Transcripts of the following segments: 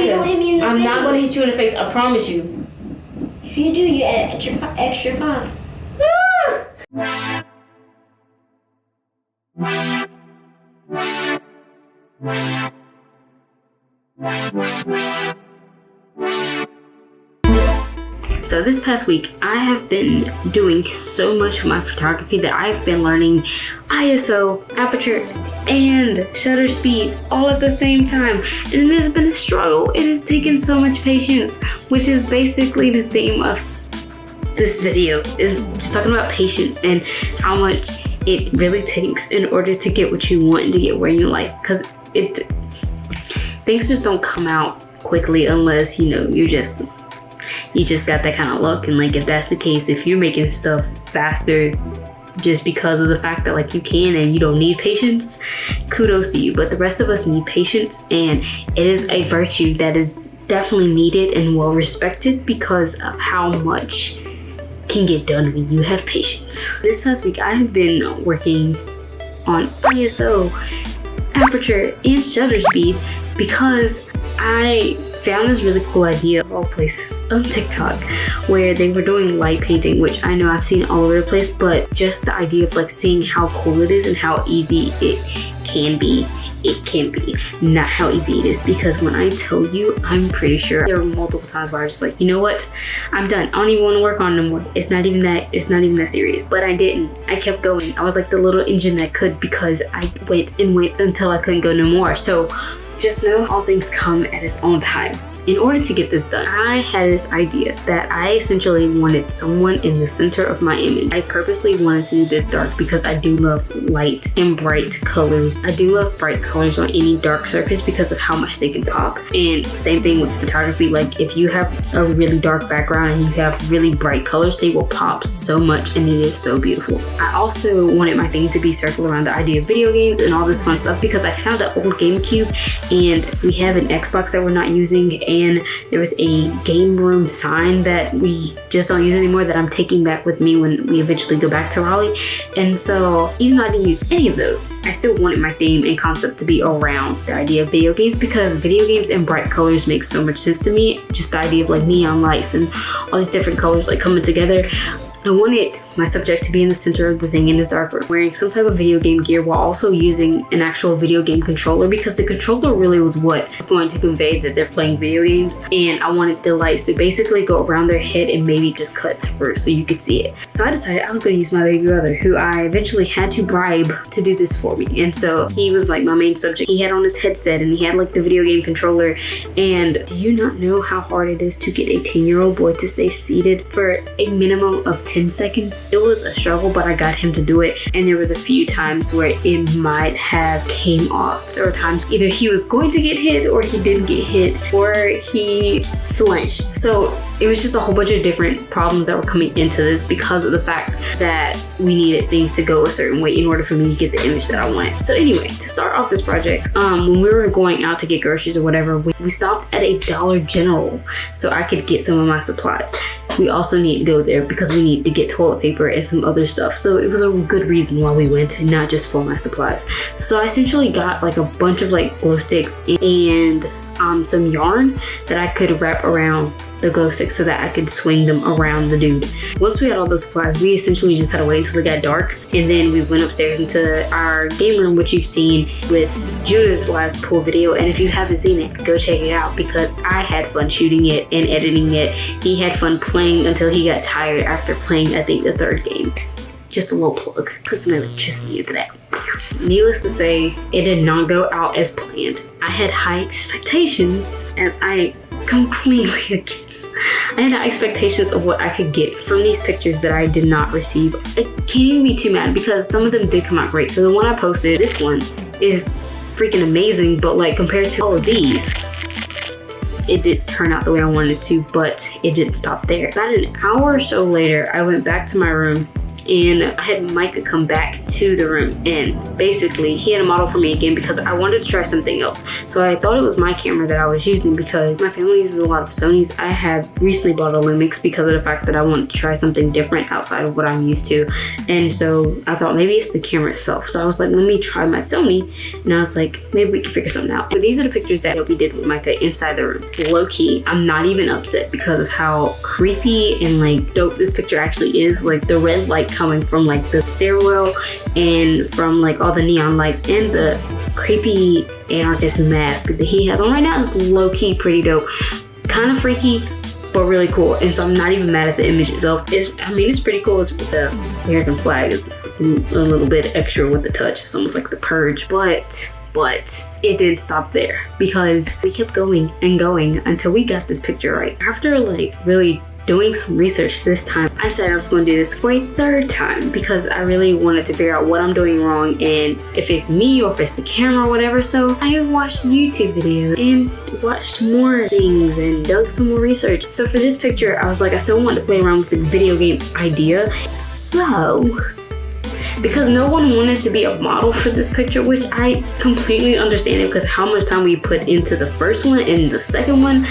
you don't hit me in the face. I'm not gonna hit you in the face. I promise you. If you do, you add extra 5. So this past week, I have been doing so much with my photography that I've been learning ISO, aperture, and shutter speed all at the same time. And it has been a struggle. It has taken so much patience, which is basically the theme of this video, is just talking about patience and how much it really takes in order to get what you want and to get where you like. Because things just don't come out quickly unless, you know, you just got that kind of luck. And like, if that's the case, if you're making stuff faster just because of the fact that like you can and you don't need patience, kudos to you. But the rest of us need patience, and it is a virtue that is definitely needed and well respected because of how much can get done when you have patience. This past week, I have been working on ISO, aperture, and shutter speed because I found this really cool idea of all places on TikTok where they were doing light painting, which I know I've seen all over the place, but just the idea of like seeing how cool it is and how easy it can be. It can be, not how easy it is, because when I tell you, I'm pretty sure there were multiple times where I was just like, you know what, I'm done. I don't even want to work on it anymore. It's not even that serious. But I didn't. I kept going. I was like the little engine that could, because I went until I couldn't go no more. So just know all things come at its own time. In order to get this done, I had this idea that I essentially wanted someone in the center of my image. I purposely wanted to do this dark because I do love light and bright colors. I do love bright colors on any dark surface because of how much they can pop. And same thing with photography. Like, if you have a really dark background and you have really bright colors, they will pop so much, and it is so beautiful. I also wanted my thing to be circled around the idea of video games and all this fun stuff because I found an old GameCube, and we have an Xbox that we're not using, and there was a game room sign that we just don't use anymore that I'm taking back with me when we eventually go back to Raleigh. And so even though I didn't use any of those, I still wanted my theme and concept to be around the idea of video games, because video games and bright colors make so much sense to me. Just the idea of like neon lights and all these different colors like coming together. I wanted my subject to be in the center of the thing in this dark room, wearing some type of video game gear while also using an actual video game controller, because the controller really was what was going to convey that they're playing video games. And I wanted the lights to basically go around their head and maybe just cut through so you could see it. So I decided I was going to use my baby brother, who I eventually had to bribe to do this for me. And so he was like my main subject. He had on his headset and he had like the video game controller. And do you not know how hard it is to get a 10-year-old boy to stay seated for a minimum of 10 seconds? It was a struggle, but I got him to do it. And there was a few times where it might have came off. There were times either he was going to get hit or he didn't get hit or he flinched. So it was just a whole bunch of different problems that were coming into this because of the fact that we needed things to go a certain way in order for me to get the image that I wanted. So anyway, to start off this project, when we were going out to get groceries or whatever, we stopped at a Dollar General so I could get some of my supplies. We also need to go there because we need to get toilet paper and some other stuff. So it was a good reason why we went, and not just for my supplies. So I essentially got like a bunch of like glow sticks and some yarn that I could wrap around the glow sticks so that I could swing them around the dude. Once we had all the supplies, we essentially just had to wait until it got dark, and then we went upstairs into our game room, which you've seen with Judah's last pool video. And if you haven't seen it, go check it out, because I had fun shooting it and editing it. He had fun playing until he got tired after playing, I think, the third game. Just a little plug. Put some electricity into that. Needless to say, it did not go out as planned. I had high expectations, as I completely against. I had high expectations of what I could get from these pictures that I did not receive. I can't even be too mad because some of them did come out great. So the one I posted, this one, is freaking amazing, but like compared to all of these, it did turn out the way I wanted it to, but it didn't stop there. About an hour or so later, I went back to my room and I had Micah come back to the room, and basically he had a model for me again because I wanted to try something else. So I thought it was my camera that I was using because my family uses a lot of Sonys. I have recently bought a Lumix because of the fact that I wanted to try something different outside of what I'm used to, and so I thought maybe it's the camera itself. So I was like, let me try my Sony, and I was like, maybe we can figure something out. But these are the pictures that we did with Micah inside the room. Low key, I'm not even upset because of how creepy and like dope this picture actually is. Like the red light coming from like the stairwell and from like all the neon lights and the creepy anarchist mask that he has on right now is low key pretty dope. Kind of freaky, but really cool. And so I'm not even mad at the image itself. It's pretty cool. It's with the American flag. It's a little bit extra with the touch. It's almost like the Purge, but it didn't stop there because we kept going and going until we got this picture right. After like really doing some research this time, I decided I was going to do this for a third time because I really wanted to figure out what I'm doing wrong and if it's me or if it's the camera or whatever. So I watched YouTube videos and watched more things and dug some more research. So for this picture, I was like, I still want to play around with the video game idea. So because no one wanted to be a model for this picture, which I completely understand it because how much time we put into the first one and the second one,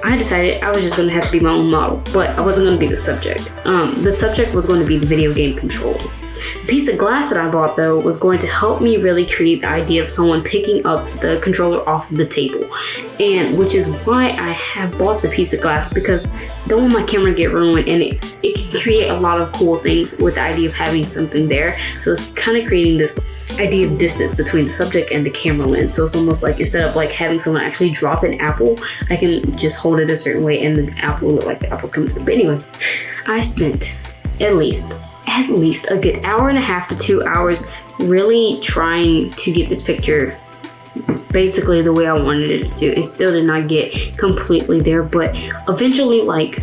I decided I was just going to have to be my own model, but I wasn't going to be the subject. The subject was going to be the video game controller. The piece of glass that I bought though was going to help me really create the idea of someone picking up the controller off the table, and which is why I have bought the piece of glass, because don't want my camera get ruined, and it can create a lot of cool things with the idea of having something there. So it's kind of creating this idea of distance between the subject and the camera lens. So it's almost like instead of like having someone actually drop an apple, I can just hold it a certain way and the apple will look like the apple's coming through. But anyway, I spent at least a good hour and a half to 2 hours really trying to get this picture basically the way I wanted it to. It still did not get completely there, but eventually like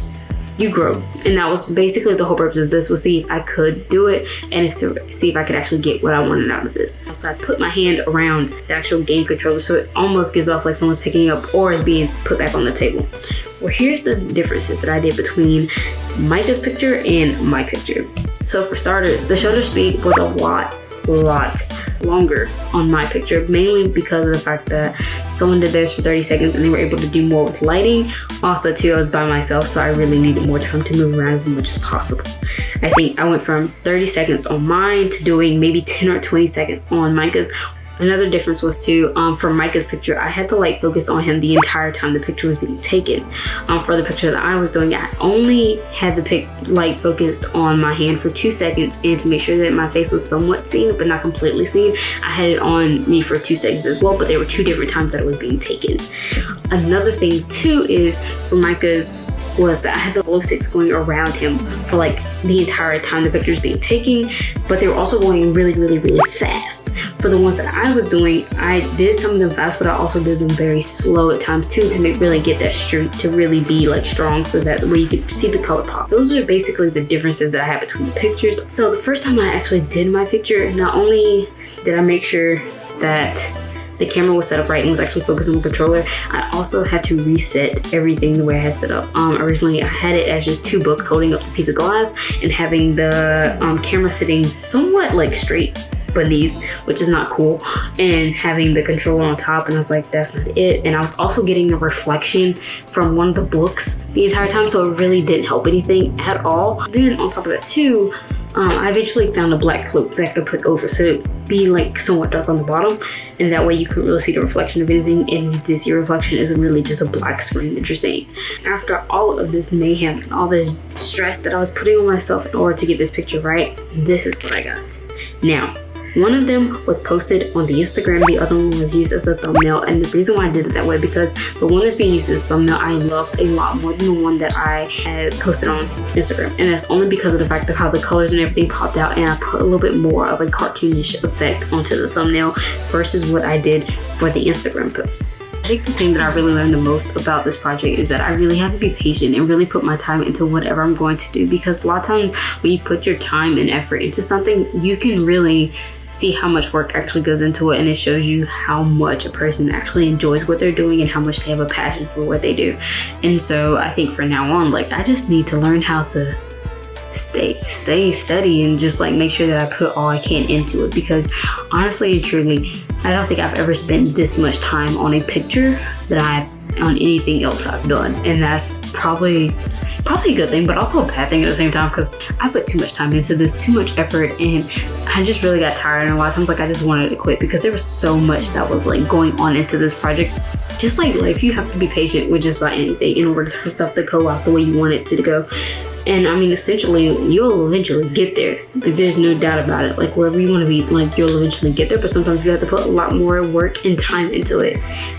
you grow, and that was basically the whole purpose of this, was see if I could do it and to see if I could actually get what I wanted out of this. So I put my hand around the actual game controller so it almost gives off like someone's picking up or is being put back on the table. Well, here's the differences that I did between Micah's picture and my picture. So for starters, the shutter speed was a lot longer on my picture, mainly because of the fact that someone did theirs for 30 seconds and they were able to do more with lighting. Also too, I was by myself, so I really needed more time to move around as much as possible. I think I went from 30 seconds on mine to doing maybe 10 or 20 seconds on Micah's. Another difference was too, for Micah's picture, I had the light focused on him the entire time the picture was being taken. For the picture that I was doing, I only had the light focused on my hand for 2 seconds, and to make sure that my face was somewhat seen but not completely seen, I had it on me for 2 seconds as well, but there were 2 different times that it was being taken. Another thing too is for Micah's was that I had the glow sticks going around him for like the entire time the picture was being taken, but they were also going really fast. For the ones that I was doing, I did some of them fast, but I also did them very slow at times too, to really get that streak to really be like strong, so that way you could see the color pop. Those are basically the differences that I had between the pictures. So the first time I actually did my picture, not only did I make sure that the camera was set up right and was actually focused on the controller, I also had to reset everything the way I had set up. Originally I had it as just 2 books holding up a piece of glass and having the camera sitting somewhat like straight beneath, which is not cool, and having the controller on top, and I was like, that's not it. And I was also getting the reflection from one of the books the entire time, so it really didn't help anything at all. Then on top of that too, I eventually found a black cloak that I could put over, so it'd be like somewhat dark on the bottom, and that way you couldn't really see the reflection of anything, and this your reflection isn't really just a black screen that you're seeing. After all of this mayhem and all this stress that I was putting on myself in order to get this picture right, this is what I got. Now, one of them was posted on the Instagram, the other one was used as a thumbnail, and the reason why I did it that way, because the one that's being used as a thumbnail I loved a lot more than the one that I had posted on Instagram, and that's only because of the fact of how the colors and everything popped out, and I put a little bit more of a cartoonish effect onto the thumbnail versus what I did for the Instagram post. I think the thing that I really learned the most about this project is that I really have to be patient and really put my time into whatever I'm going to do, because a lot of times when you put your time and effort into something, you can really see how much work actually goes into it, and it shows you how much a person actually enjoys what they're doing and how much they have a passion for what they do. And so I think from now on, like, I just need to learn how to stay steady and just like make sure that I put all I can into it, because honestly and truly, I don't think I've ever spent this much time on a picture that on anything else I've done. And that's probably a good thing, but also a bad thing at the same time, because I put too much time into this, too much effort, and I just really got tired. And a lot of times, like, I just wanted to quit because there was so much that was like going on into this project. Just like life, you have to be patient with just about anything in order for stuff to go out the way you want it to go. And I mean, essentially, you'll eventually get there. Like, there's no doubt about it. Like, wherever you want to be, like, you'll eventually get there. But sometimes you have to put a lot more work and time into it.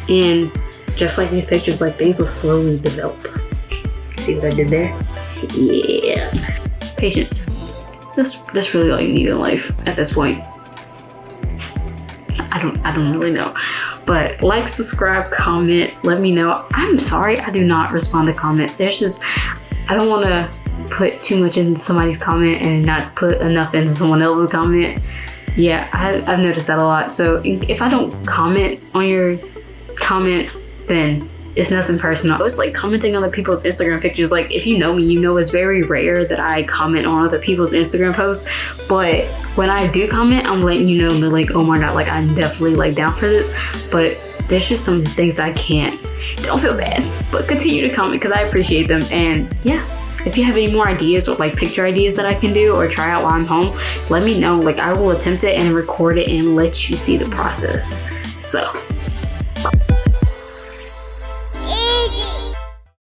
And just like these pictures, like, things will slowly develop. See what I did there? Yeah. Patience. That's really all you need in life at this point. I don't really know. But like, subscribe, comment, let me know. I'm sorry I do not respond to comments. I don't want to put too much into somebody's comment and not put enough into someone else's comment. Yeah, I've noticed that a lot. So if I don't comment on your comment, then it's nothing personal. It's like commenting on other people's Instagram pictures. Like, if you know me, you know it's very rare that I comment on other people's Instagram posts. But when I do comment, I'm letting you know that, like, oh my God, like, I'm definitely like down for this. But there's just some things that I can't. Don't feel bad, but continue to comment because I appreciate them. And yeah, if you have any more ideas or like picture ideas that I can do or try out while I'm home, let me know. Like, I will attempt it and record it and let you see the process. So. Easy.